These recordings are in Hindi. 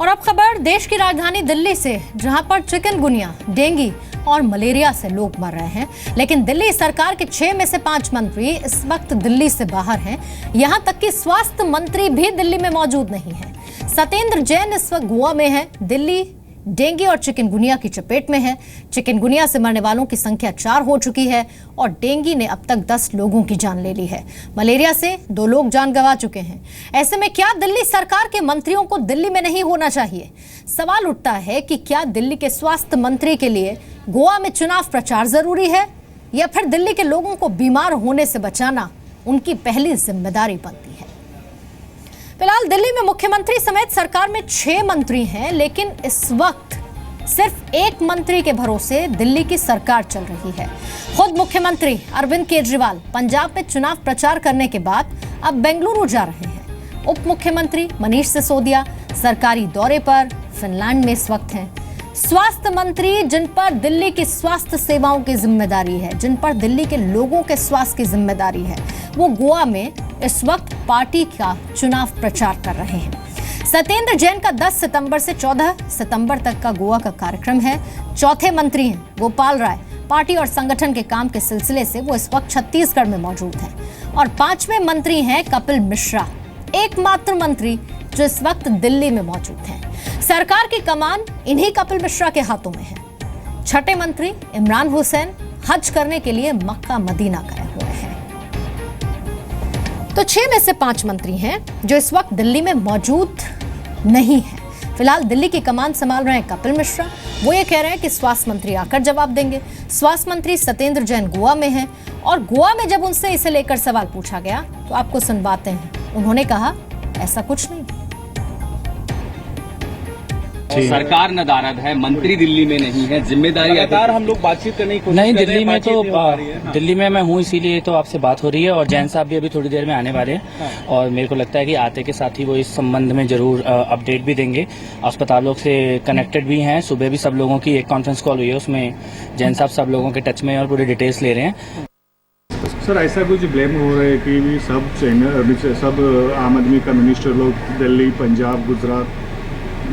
और अब खबर देश की राजधानी दिल्ली से, जहां पर चिकनगुनिया, डेंगू और मलेरिया से लोग मर रहे हैं। लेकिन दिल्ली सरकार के 6 में से 5 मंत्री इस वक्त दिल्ली से बाहर हैं। यहां तक कि स्वास्थ्य मंत्री भी दिल्ली में मौजूद नहीं है। सत्येंद्र जैन इस वक्त गोवा में है। दिल्ली डेंगू और चिकनगुनिया की चपेट में है। चिकनगुनिया से मरने वालों की संख्या 4 हो चुकी है और डेंगू ने अब तक 10 लोगों की जान ले ली है। मलेरिया से 2 लोग जान गंवा चुके हैं। ऐसे में क्या दिल्ली सरकार के मंत्रियों को दिल्ली में नहीं होना चाहिए? सवाल उठता है कि क्या दिल्ली के स्वास्थ्य मंत्री के लिए गोवा में चुनाव प्रचार जरूरी है या फिर दिल्ली के लोगों को बीमार होने से बचाना उनकी पहली जिम्मेदारी बनती है? फिलहाल दिल्ली में मुख्यमंत्री समेत सरकार में 6 मंत्री हैं, लेकिन इस वक्त सिर्फ एक मंत्री के भरोसे दिल्ली की सरकार चल रही है। खुद मुख्यमंत्री अरविंद केजरीवाल पंजाब में चुनाव प्रचार करने के बाद अब बेंगलुरु जा रहे हैं। उप मुख्यमंत्री मनीष सिसोदिया सरकारी दौरे पर फिनलैंड में इस वक्त हैं। स्वास्थ्य मंत्री, जिन पर दिल्ली की स्वास्थ्य सेवाओं की जिम्मेदारी है, जिन पर दिल्ली के लोगों के स्वास्थ्य की जिम्मेदारी है, वो गोवा में इस वक्त पार्टी का चुनाव प्रचार कर रहे हैं। सत्येंद्र जैन का 10 सितंबर से 14 सितंबर तक का गोवा का कार्यक्रम है। चौथे मंत्री हैं गोपाल राय। पार्टी और संगठन के काम के सिलसिले से वो इस वक्त छत्तीसगढ़ में मौजूद हैं। और 5वें मंत्री हैं कपिल मिश्रा, एकमात्र मंत्री जो इस वक्त दिल्ली में मौजूद हैं। सरकार की कमान इन्हीं कपिल मिश्रा के हाथों में है। छठे मंत्री इमरान हुसैन हज करने के लिए मक्का मदीना गए हुए हैं। तो 6 में से 5 मंत्री हैं जो इस वक्त दिल्ली में मौजूद नहीं है। फिलहाल दिल्ली की कमान संभाल रहे हैं कपिल मिश्रा। वो ये कह रहे हैं कि स्वास्थ्य मंत्री आकर जवाब देंगे। स्वास्थ्य मंत्री सत्येंद्र जैन गोवा में हैं और गोवा में जब उनसे इसे लेकर सवाल पूछा गया तो आपको सुनवाते हैं। उन्होंने कहा, ऐसा कुछ नहीं। सरकार नदारद है, मंत्री दिल्ली में नहीं है, जिम्मेदारी लगातार हम लोग बातचीत करने की कोशिश नहीं, कर रहे दिल्ली हैं, में तो हाँ। दिल्ली में मैं हूँ, इसीलिए तो आपसे बात हो रही है। और जैन साहब भी अभी थोड़ी देर में आने वाले हैं और मेरे को लगता है कि आते के साथ ही वो इस संबंध में जरूर अपडेट भी देंगे। अस्पतालों से कनेक्टेड भी हैं। सुबह भी सब लोगों की एक कॉन्फ्रेंस कॉल हुई है, उसमें जैन साहब सब लोगों के टच में हैं और पूरी डिटेल्स ले रहे हैं। सर, ऐसा कुछ ब्लेम हो रहा है कि सब आम आदमी का मिनिस्टर लोग दिल्ली, पंजाब, गुजरात,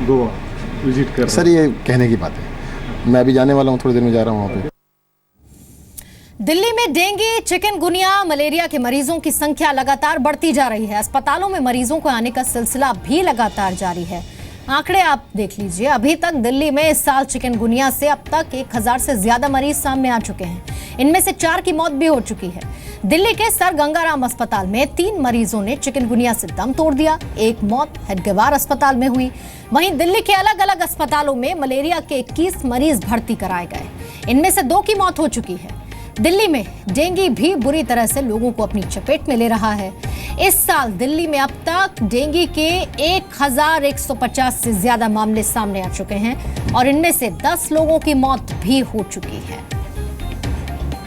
गोवा विजिट कर? सर, ये कहने की बात है। मैं अभी जाने वाला हूँ, थोड़ी देर में जा रहा हूँ वहाँ पे। दिल्ली में डेंगू, चिकनगुनिया, मलेरिया के मरीजों की संख्या लगातार बढ़ती जा रही है। अस्पतालों में मरीजों को आने का सिलसिला भी लगातार जारी है। आंकड़े आप देख लीजिए। अभी तक दिल्ली में इस साल चिकनगुनिया से अब तक 1000 से ज्यादा मरीज सामने आ चुके हैं। इनमें से 4 की मौत भी हो चुकी है। दिल्ली के सर गंगाराम अस्पताल में 3 मरीजों ने चिकनगुनिया से दम तोड़ दिया। एक मौत हेडगेवार अस्पताल में हुई। वहीं दिल्ली के अलग अलग अस्पतालों में मलेरिया के 21 मरीज भर्ती कराए गए। इनमें से 2 की मौत हो चुकी है। दिल्ली में डेंगू भी बुरी तरह से लोगों को अपनी चपेट में ले रहा है। इस साल दिल्ली में अब तक डेंगू के 1150 से ज्यादा मामले सामने आ चुके हैं और इनमें से 10 लोगों की मौत भी हो चुकी है।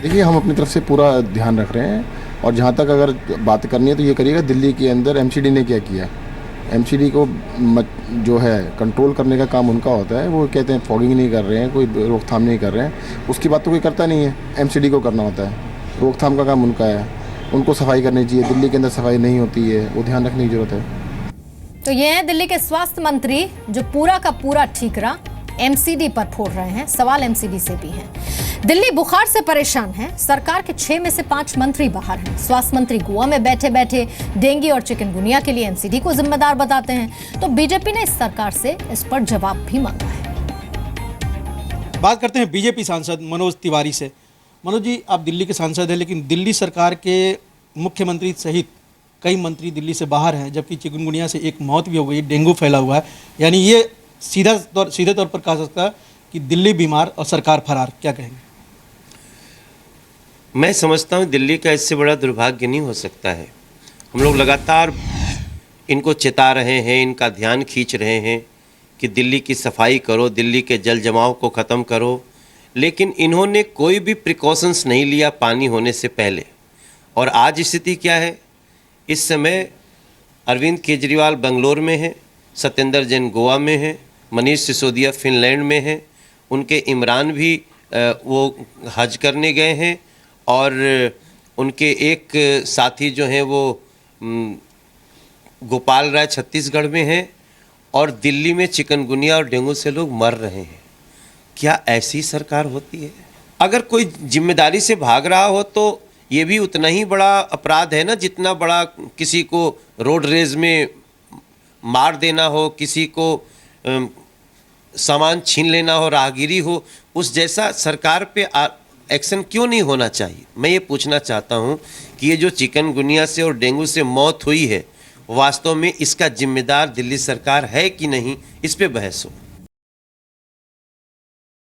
देखिए, हम अपनी तरफ से पूरा ध्यान रख रहे हैं और जहाँ तक अगर बात करनी है तो ये करिएगा दिल्ली के अंदर एमसीडी ने क्या किया। एमसीडी को जो है कंट्रोल करने का काम उनका होता है। वो कहते हैं फॉगिंग नहीं कर रहे हैं, कोई रोकथाम नहीं कर रहे हैं, उसकी बात तो कोई करता नहीं है। एमसीडी को करना होता है, रोकथाम का काम उनका है। उनको सफाई करनी चाहिए। दिल्ली के अंदर सफाई नहीं होती है, वो ध्यान रखने की जरूरत है। तो ये है दिल्ली के स्वास्थ्य मंत्री जो पूरा का पूरा ठीकरा एमसीडी पर फोड़ रहे हैं। सवाल एमसीडी से भी है। दिल्ली बुखार से परेशान है। सरकार के 6 में से 5 मंत्री बाहर हैं। स्वास्थ्य मंत्री गोवा में बैठे बैठे डेंगू और चिकनगुनिया के लिए एमसीडी को जिम्मेदार बताते हैं। तो बीजेपी ने इस सरकार से इस पर जवाब भी मांगा है। बात करते हैं बीजेपी सांसद मनोज तिवारी से। मनोज जी, आप दिल्ली के सांसद हैं, लेकिन दिल्ली सरकार के मुख्यमंत्री सहित कई मंत्री दिल्ली से बाहर हैं, जबकि चिकनगुनिया से एक मौत भी हो गई, डेंगू फैला हुआ है। यानी ये सीधे तौर पर कहा सकता है कि दिल्ली बीमार और सरकार फरार। क्या कहेंगे? मैं समझता हूँ दिल्ली का इससे बड़ा दुर्भाग्य नहीं हो सकता है। हम लोग लगातार इनको चिता रहे हैं, इनका ध्यान खींच रहे हैं कि दिल्ली की सफाई करो, दिल्ली के जल जमाव को ख़त्म करो, लेकिन इन्होंने कोई भी प्रिकॉशंस नहीं लिया पानी होने से पहले। और आज स्थिति क्या है? इस समय अरविंद केजरीवाल बेंगलोर में हैं, सत्येंद्र जैन गोवा में हैं, मनीष सिसोदिया फिनलैंड में हैं, उनके इमरान भी वो हज करने गए हैं और उनके एक साथी जो हैं वो गोपाल राय छत्तीसगढ़ में हैं और दिल्ली में चिकनगुनिया और डेंगू से लोग मर रहे हैं। क्या ऐसी सरकार होती है? अगर कोई जिम्मेदारी से भाग रहा हो तो ये भी उतना ही बड़ा अपराध है ना, जितना बड़ा किसी को रोड रेज में मार देना हो, किसी को सामान छीन लेना हो, राहगीरी हो। उस जैसा सरकार पे एक्शन क्यों नहीं होना चाहिए? मैं ये पूछना चाहता हूँ कि ये जो चिकनगुनिया से और डेंगू से मौत हुई है, वास्तव में इसका जिम्मेदार दिल्ली सरकार है कि नहीं, इस पे बहस हो।